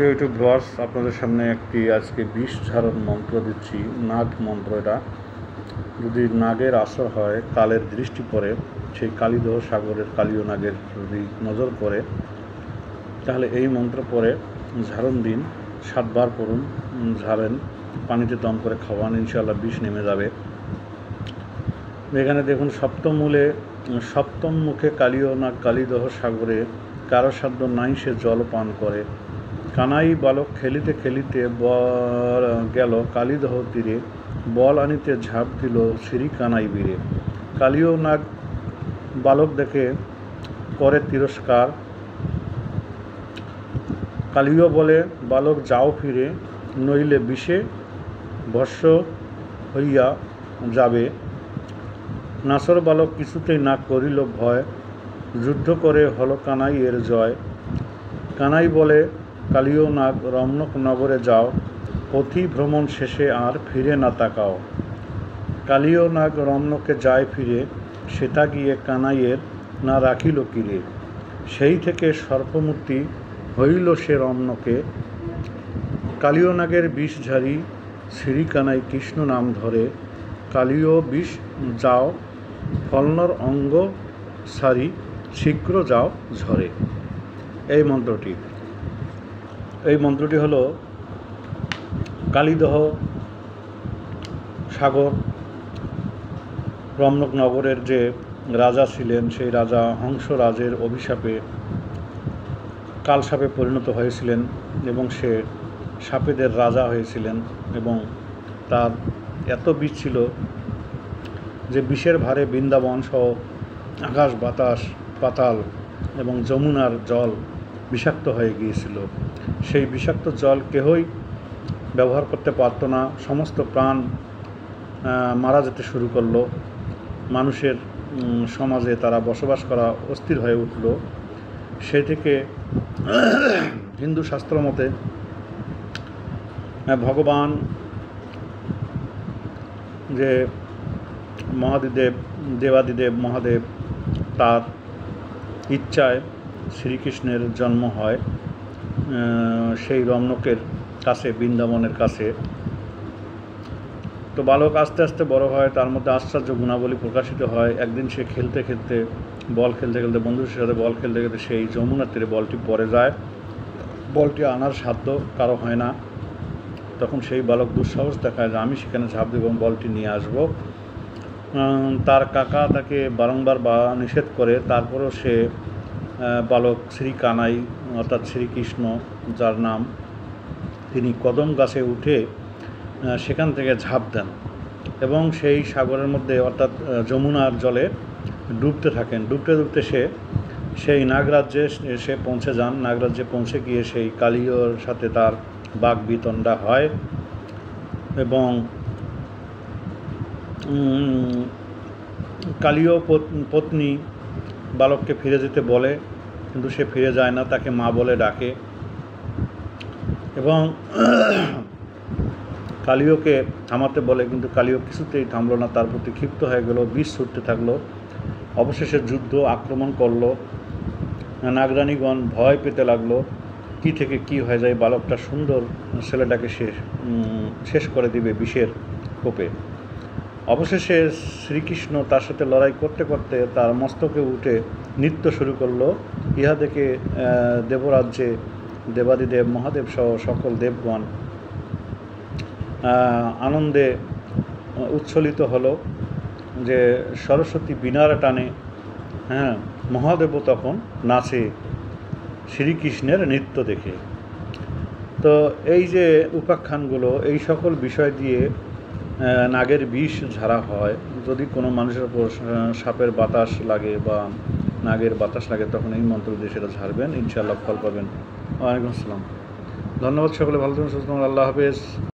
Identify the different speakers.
Speaker 1: প্রিয় YouTube viewers, আপনাদের সামনে একটি আজকে বিষ ঝাড়ন মন্ত্র দিচ্ছি। নাগ মন্ত্র এটা। যদি নাগের আসর হয়, কালের দৃষ্টি পড়ে, সেই কালীদহ সাগরের কালীয় নাগের যদি নজর পড়ে, তাহলে এই মন্ত্র পড়ে ঝাড়ন দিন। 7 বার করুন, ঝাড়েন, পানিতে দম করে খাওয়ান, ইনশাআল্লাহ বিষ নেমে যাবে। এখানে দেখুন, সপ্তম মুখে কালীয় নাগ কালীদহ সাগরে, কারো সাধ্য নাই সে জল পান করে। কানাই বালক খেলিতে খেলিতে গেল কালীদহ তীরে, বল আনিতে ঝাঁপ দিল শ্রী কানাই বীরে। কালীয় নাগ বালক দেখে করে তিরস্কার, কালীয় বলে বালক যাও ফিরে, নইলে বিষে ভস্য হইয়া যাবে। নাসর বালক কিছুতেই না করিল ভয়, যুদ্ধ করে হল কানাইয়ের জয়। কানাই বলে কালীয় নাগ রমণক নগরে যাও, পথি ভ্রমণ শেষে আর ফিরে না তাকাও। কালীয় নাগ রমণকে যায় ফিরে, সেটা গিয়ে কানাইয়ের না রাখিল কিরে। সেই থেকে সর্পমূর্তি হইল সে রমণকে, কালীয় নাগের বিষ ঝাড়ি শ্রী কানাই কৃষ্ণ নাম ধরে। কালীয় বিষ যাও ফলনর অঙ্গ সারি, শীঘ্র যাও ঝরে। এই মন্ত্রটি হলো কালীদহ সাগর রমণক নগরের যে রাজা ছিলেন, সেই রাজা হংসরাজের অভিশাপে কালসাপে পরিণত হয়েছিলেন এবং সে সাপেদের রাজা হয়েছিলেন। এবং তার এত বিষ ছিল যে বিষের ভারে বৃন্দাবন সহ আকাশ বাতাস পাতাল এবং যমুনার জল বিষাক্ত হয়ে গিয়েছিল। সেই বিষাক্ত জল কেহই ব্যবহার করতে পারত না। সমস্ত প্রাণ মারা যেতে শুরু করলো। মানুষের সমাজে তারা বসবাস করা অস্থির হয়ে উঠল। সেই থেকে হিন্দু শাস্ত্র মতে ভগবান যে দেবাদিদেব মহাদেব, তার ইচ্ছায় শ্রীকৃষ্ণের জন্ম হয় সেই রমণকের কাছে, বৃন্দাবনের কাছে। তো বালক আস্তে আস্তে বড় হয়, তার মধ্যে আশ্চর্য গুণাবলী প্রকাশিত হয়। একদিন সে বন্ধুদের সাথে বল খেলতে খেলতে সেই যমুনার তীরে বলটি পড়ে যায়। বলটি আনার সাধ্য কারো হয় না। তখন সেই বালক দুঃসাহস দেখায় যে আমি সেখানে ঝাঁপ দেব এবং বলটি নিয়ে আসব। তার কাকা তাকে বারংবার নিষেধ করে, তারপরেও সে বালক শ্রী কানাই অর্থাৎ শ্রীকৃষ্ণ যার নাম, তিনি কদম গাছে উঠে সেখান থেকে ঝাঁপ দেন এবং সেই সাগরের মধ্যে অর্থাৎ যমুনার জলে ডুবতে থাকেন। ডুবতে ডুবতে সেই নাগরাজ্যে সে পৌঁছে যান। নাগরাজ্যে পৌঁছে গিয়ে সেই কালীয়র সাথে তার বাক বিতণ্ডা হয় এবং কালীয় পত্নী বালককে ফিরে যেতে বলে, কিন্তু সে ফিরে যায় না, তাকে মা বলে ডাকে এবং কালীয়কে থামাতে বলে, কিন্তু কালীয় কিছুতেই থামলো না। তার প্রতি ক্ষিপ্ত হয়ে গেল, বিষ ছুটতে থাকলো। অবশেষে যুদ্ধ আক্রমণ করলো। নাগরানীগণ ভয় পেতে লাগলো, কি থেকে কি হয়ে যায়, বালকটা সুন্দর ছেলেটাকে শেষ করে দিবে বিষের কোপে। অবশেষে শ্রীকৃষ্ণ তার সাথে লড়াই করতে করতে তার মস্তকে উঠে নৃত্য শুরু করলো। ইহা দেখে দেবরাজ্যে দেবাদিদেব মহাদেব সহ সকল দেবগণ আনন্দে উচ্ছ্বলিত হলো যে সরস্বতী বীণার টানে মহাদেবও তখন নাচে শ্রীকৃষ্ণের নৃত্য দেখে। তো এই যে উপাখ্যানগুলো, এই সকল বিষয় দিয়ে নাগের বিষ ঝাড়া হয়। যদি কোনো মানুষের উপর সাপের বাতাস লাগে বা নাগের বাতাস লাগে, তখন এই মন্ত্র দিয়ে সেটা ঝাড়বেন, ইনশাআল্লাহ ফল পাবেন। ওয়ালাইকুম আসসালাম। ধন্যবাদ সকলে, ভালো থাকুন, সুস্থ থাকুন, আল্লাহ হাফেজ।